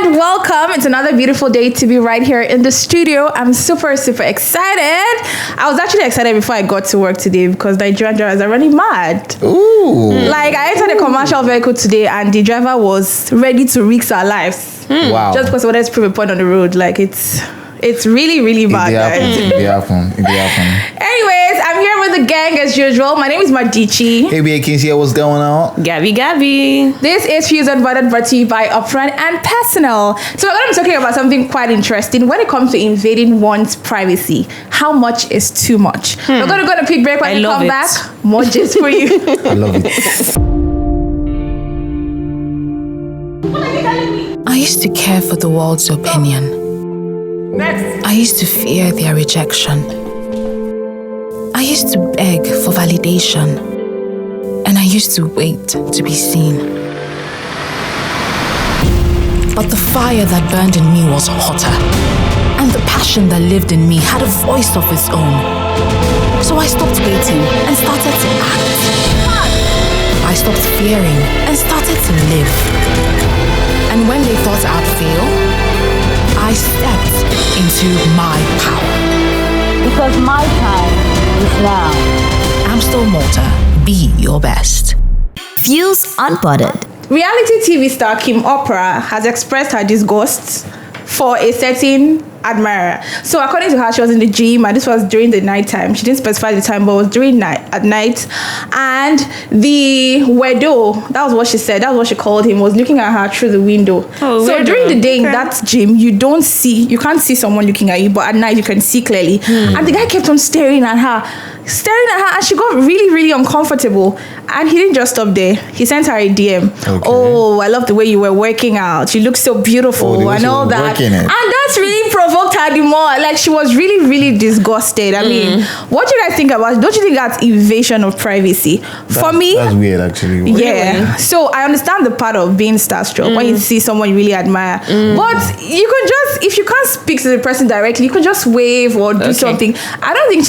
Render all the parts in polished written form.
and welcome. It's another beautiful day to be right here in the studio. I'm super excited. I was actually excited before I got to work today because Nigerian drivers are running mad. Ooh. Like, I entered a commercial vehicle today and the driver was ready to risk our lives. Wow. Just because we wanted to prove a point on the road. Like, it's really bad. It happen. Anyways, I'm here with the gang as usual. My name is Madichi. Hey, BA here. What's going on? Gabby. This is Fuze Unbothered, brought to you by Upfront and Personal. So we're going to be talking about something quite interesting when it comes to invading one's privacy. How much is too much? We're going to go on a quick break. When we come back, more gist for you. I love it. I used to care for the world's opinion. Next. I used to fear their rejection. I used to beg for validation. And I used to wait to be seen. But the fire that burned in me was hotter. And the passion that lived in me had a voice of its own. So I stopped waiting and started to act. I stopped fearing and started to live. And when they thought I'd fail, I stepped into my power. Because my time is now. Amstel Malta, be your best. Fuze Unbothered. Reality TV star Kim Oprah has expressed her disgust for a certain admirer. So according to her, she was in the gym and this was during the night time. She didn't specify the time, but it was during at night. And the weirdo, that was what she said, that was what she called him, was looking at her through the window. Oh, so weirdo. during the day in that gym, you can't see someone looking at you, but at night you can see clearly. And the guy kept on staring at her, and she got really uncomfortable. And he didn't just stop there. He sent her a DM. Okay. Oh, I love the way you were working out. You look so beautiful and all that. And that's really provoked her the more. Like, she was really disgusted. I mean, what do you guys think about it? Don't you think that's invasion of privacy? For me, that's weird, actually. yeah. Really? So I understand the part of being starstruck when you see someone you really admire. But you can just, if you can't speak to the person directly, you can just wave or do something. I don't think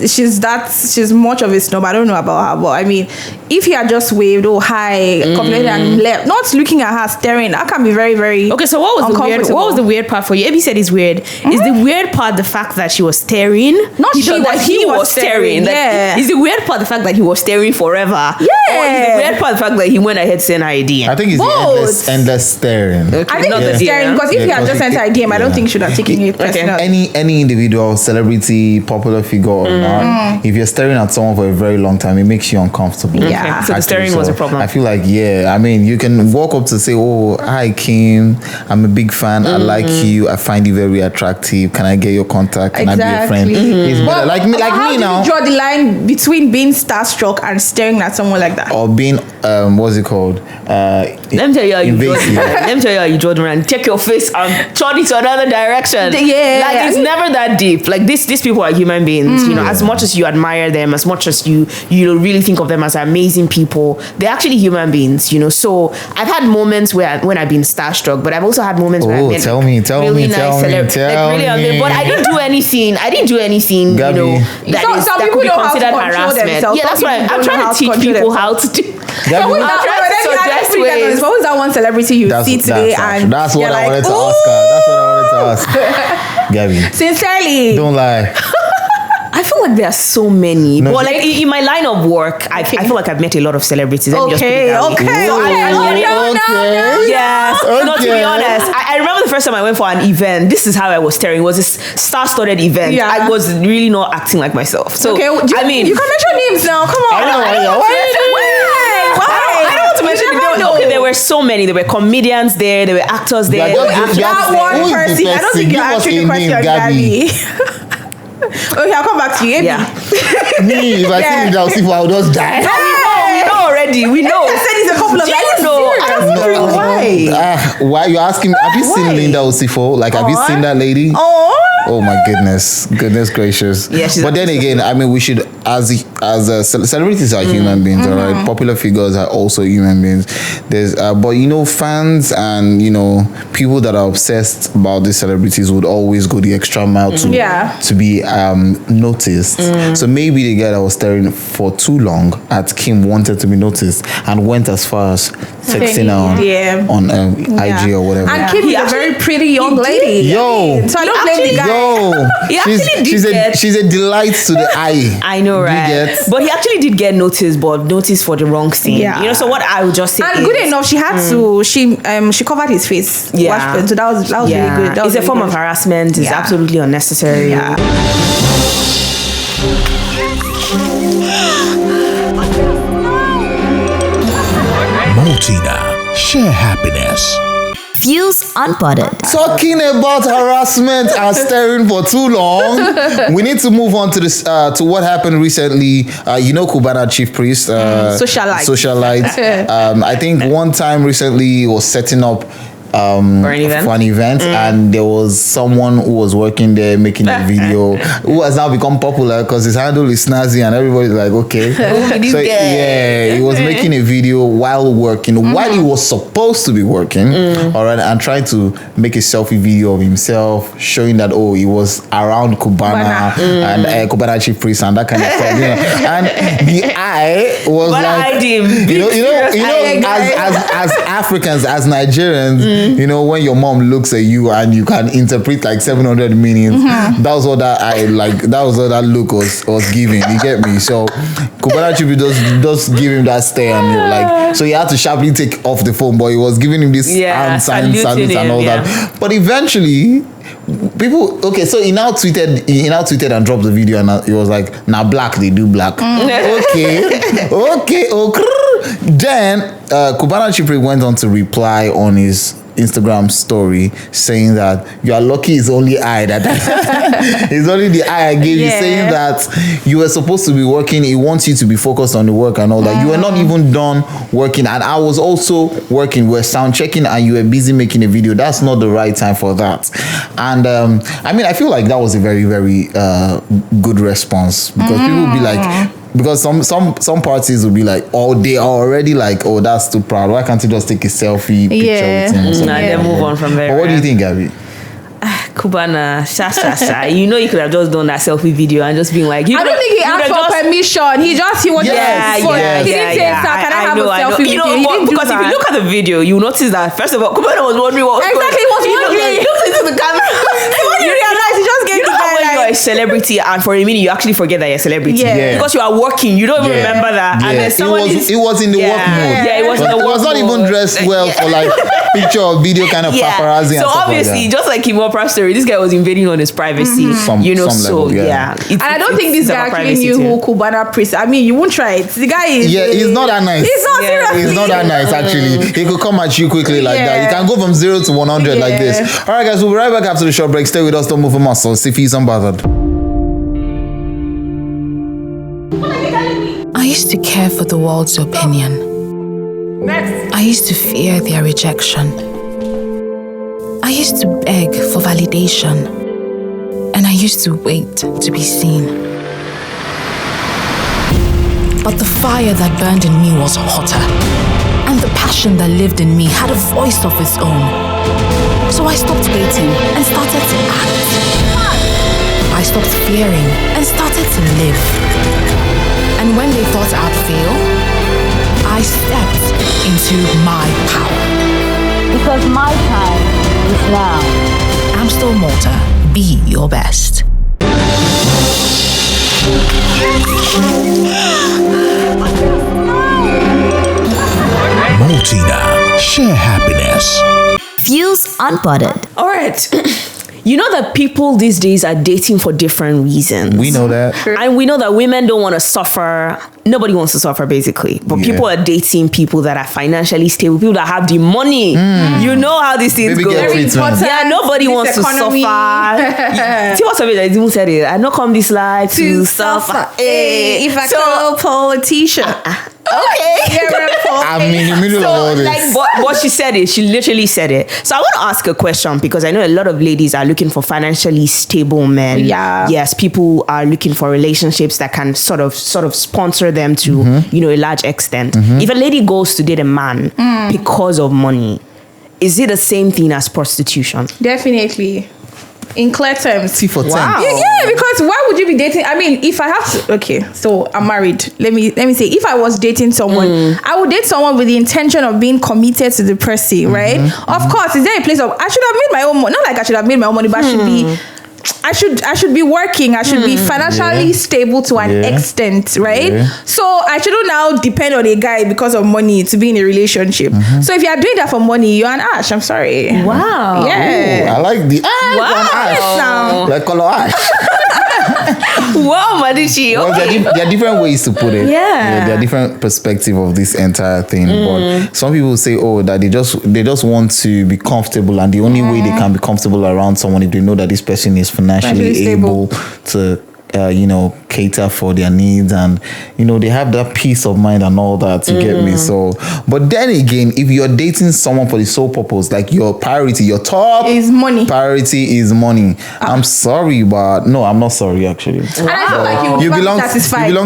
she's much of a snob. I don't know about her, but I mean, if he had just waved, oh hi, complimented and left, not looking at her, staring, that can be very Okay, so what was the weird part for you? Abby said it's weird. Is the weird part the fact that she was staring? Not she that he was staring. Yeah. Is the weird part the fact that he was staring forever? Yeah. Or is the weird part the fact that he went ahead saying her idea? I think it's the endless staring. Okay, I think not it's the staring, because if he had just sent her a DM, I don't think she should have taken it personal. Any individual, celebrity, popular figure or not, if you're staring at someone for a very long time, it makes you uncomfortable. Yeah. Okay, so the staring was a problem. I feel like, I mean, you can walk up to say, oh, hi, Kim. I'm a big fan. I like you. I find you very attractive. Can I get your contact? Can I be a friend? It's better. Like me now. How do you draw the line between being starstruck and staring at someone like that? Or being, what's it called? Let me tell you how you draw the line. Let me tell you how you draw the line. Check your face and turn it to another direction. Yeah. Like, it's never that deep. Like, these people are human beings. You know, as much as you admire them, as much as you really think of them as amazing people, they're actually human beings, you know. So I've had moments when I've been starstruck, but I've also had moments where I've been tell me. But I didn't do anything. Gabby. You know, that could be considered harassment. Yeah, that's why I'm trying to teach people how to do. Gabby, What was that one celebrity you see today? That's what I wanted to ask her. Gabby, Sincerely, don't lie. I feel like there are so many. But like in my line of work, I feel like I've met a lot of celebrities. Okay. Yes. No, to be honest, I remember the first time I went for an event. This is how I was staring. It was a star-studded event. Yeah. I was really not acting like myself. So okay, you can mention names now. Come on. I don't know. I don't want to mention it. Okay, there were so many. There were comedians there. There were actors there. That one person. I don't think you're answering the question, Gabby. Okay, I'll come back to you. Yeah. Me, if I see Linda Osifo, I'll just die. We know already. We know. I said it's a couple of. Do you know? I was wondering why. Why you asking? Have you seen Linda Osifo? Like, have you seen that lady? Oh my goodness gracious. Yeah, but then again, I mean, we should, as celebrities are human beings, all right? Popular figures are also human beings. There's but fans and people that are obsessed about these celebrities would always go the extra mile to be noticed. So maybe the guy that was staring for too long at Kim wanted to be noticed and went as far as texting her on IG or whatever. And Kim is a very pretty young lady. Yo, so I don't blame the guy. She's a delight to the eye. I know, right? But he actually did get noticed, but noticed for the wrong thing. Yeah. So what I would just say and good enough, she had to. She covered his face. Yeah. So that was really good. It's a form of harassment. It's absolutely unnecessary. Yeah. Multina, share happiness. Fuze Unbothered. Talking about harassment and staring for too long, we need to move on to this to what happened recently. Cubana chief priest, socialite. I think one time recently he was setting up for an event and there was someone who was working there making a video who has now become popular because his handle is snazzy and everybody's like, okay. So he was making a video while working, while he was supposed to be working, all right, and trying to make a selfie video of himself showing that he was around Cubana and Cubana chief priest and that kind of stuff, and the eye was as Africans, as Nigerians, when your mom looks at you and you can interpret like 700 meanings, that was what that look was giving. You get me? So Cubana Chibi just give him that stare and so he had to sharply take off the phone, but he was giving him this hand sign salute and all that. But eventually people so he now tweeted and dropped the video and he was like, now black they do black. Okay. Then Cubana Chipre went on to reply on his Instagram story saying that you are lucky it's only I that it's only the eye I gave you, saying that you were supposed to be working, he wants you to be focused on the work and all that. You were not even done working and I was also working, we're sound checking and you were busy making a video. That's not the right time for that. And I feel like that was a very, very good response because people would be like, because some parties will be like, they are already like, that's too proud. Why can't you just take a selfie picture with him? And then move on from there. But what do you think, Gabby? Cubana, you could have just done that selfie video and just been like, I don't think he asked for permission. He wanted he didn't say, can I have a selfie with you? Because if you look at the video, you notice that first of all, Cubana was wondering what was exactly was wondering. He looked into the camera. You realize he just gave the guy when you're a celebrity and for a minute you actually forget that you're a celebrity because you are working, you don't even remember that. And then it was in the work mode. Yeah, it was in the work mode. It was not even dressed well for like picture or video kind of paparazzi. So obviously, just like Kim Oprah story, this guy was invading on his privacy. Some level, and I don't think this guy actually knew who Cubana priest. I mean, you won't try it. The guy is he's not that nice. He's not seriously. He's not that nice actually. He could come at you quickly like that. You can go from 0 to 100 like this. All right, guys, we'll be right back after the short break. Stay with us. Don't move a muscle. See if he's unbothered. I used to care for the world's opinion. I used to fear their rejection. I used to beg for validation. And I used to wait to be seen. But the fire that burned in me was hotter. And the passion that lived in me had a voice of its own. So I stopped waiting and started to act. I stopped fearing and started to live. And when they thought I'd fail, I stepped into my power. Because my time is now. I'm still Malta. Be your best. Multina, share happiness. Fuze Unbothered. All right. You know that people these days are dating for different reasons. We know that. And we know that women don't want to suffer. Nobody wants to suffer, basically. But people are dating people that are financially stable, people that have the money. You know how these things go. Nobody wants to suffer. See what's up? I even said it. I don't come this life to suffer. If I call a politician. Okay. I'm in the middle of all this. But she said it. She literally said it. So I want to ask a question because I know a lot of ladies are looking for financially stable men. Yeah. Yes, people are looking for relationships that can sort of sponsor them to, a large extent. If a lady goes to date a man because of money, is it the same thing as prostitution? Definitely. In clear terms. T for 10. Wow. Yeah, because why would you be dating? I mean, if I have to, okay, so I'm married. Let me say, if I was dating someone, I would date someone with the intention of being committed to the person, right? Of course, is there a place of I should have made my own money? Not like I should have made my own money, but I should be working. I should be financially stable to an extent, right? Yeah. So I shouldn't now depend on a guy because of money to be in a relationship. So if you are doing that for money, you're an ash. I'm sorry. Wow. Yeah. Ooh, I like the Wow. like color ash. Wow, Madichi. Well, there are different ways to put it. Yeah. There are different perspective of this entire thing. But some people say, that they just want to be comfortable, and the only way they can be comfortable around someone if they know that this person is financially able to cater for their needs, and they have that peace of mind and all that, you get me. So but then again, if you're dating someone for the sole purpose, like your priority, your top is money. Priority is money. I'm sorry, but no, I'm not sorry actually. And I feel like you belong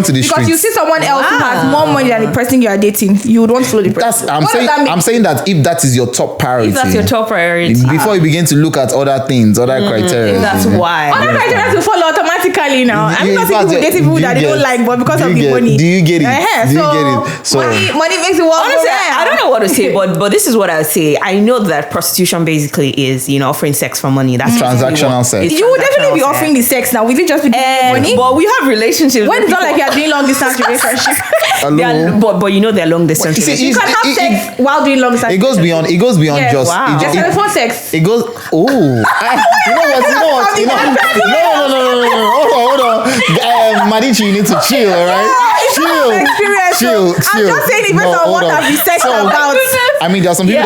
to the streets. Because you see someone else who has more money than the person you are dating, you would want to follow the person. I'm saying that if that is your top priority, If that's your top priority, before you begin to look at other things, other criteria. That's why. Other criteria to follow automatically now. I'm not saying people dating people that they don't like, but because of the money. Do you get it? Do you get it? So money makes the world Honestly, go round. I don't know what to say, but this is what I would say. I know that prostitution basically is, offering sex for money. That's transactional sex. You would definitely be offering the sex now. Will you just be giving money? But we have relationships. When it's not like you're doing long distance relationship. But they're long distance relationships. You can have sex while doing long distance. It goes beyond yes. just. Wow. Just telephone sex. It goes. Oh, you know what? No. Hold on. Madichi, you need to chill, all right? Chill. I'm just saying it based on what I've been said about. I mean, there are some people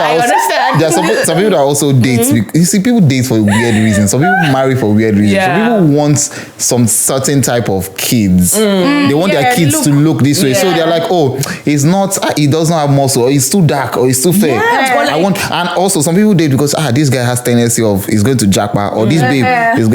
some people that also date. You see, people date for weird reasons. Some people marry for weird reasons. Yeah. Some people want some certain type of kids. They want their kids to look this way. So they're like, it's not. He does not have muscle, or he's too dark, or he's too fair. And also some people date because this guy has tendency of he's going to jackpot, or this babe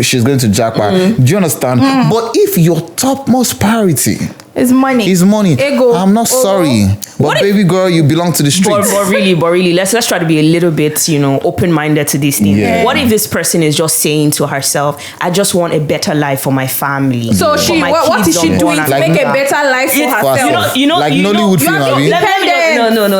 she's going to jackpot. Do you understand? But if your topmost priority is money. Ego. I'm not sorry, but baby girl, you belong to the streets. But really, let's try to be a little bit, open-minded to these things. Yeah. What if this person is just saying to herself, "I just want a better life for my family"? So what is she doing to make a better life for herself? Like Nollywood film,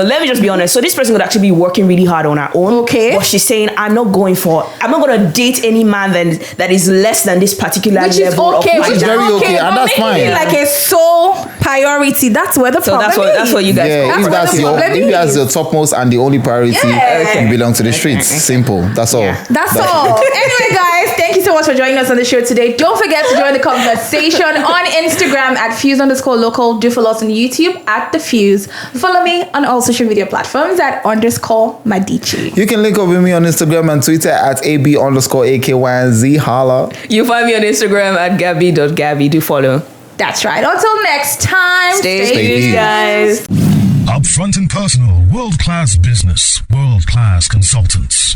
Let me just be honest. So this person could actually be working really hard on her own. Okay. But she's saying, I'm not going to date any man that is less than this particular which level is okay, of which is very okay, and that's fine. It like a sole priority. That's where the problem is. That's what you guys. If that's your topmost and the only priority, you belong to the streets. Simple. That's all. That's all. Anyway, guys, thank you so much for joining us on the show today. Don't forget to join the conversation on Instagram at Fuze_local. Do follow us on YouTube at The Fuze. Follow me on all social media platforms at _Madichi. You can link up with me on Instagram and Twitter at AB_AKYZ. Holla. You find me on Instagram at Gabby.Gabby. Do follow. That's right. Until next time, stay tuned, guys. Upfront and personal, world-class business, world-class consultants.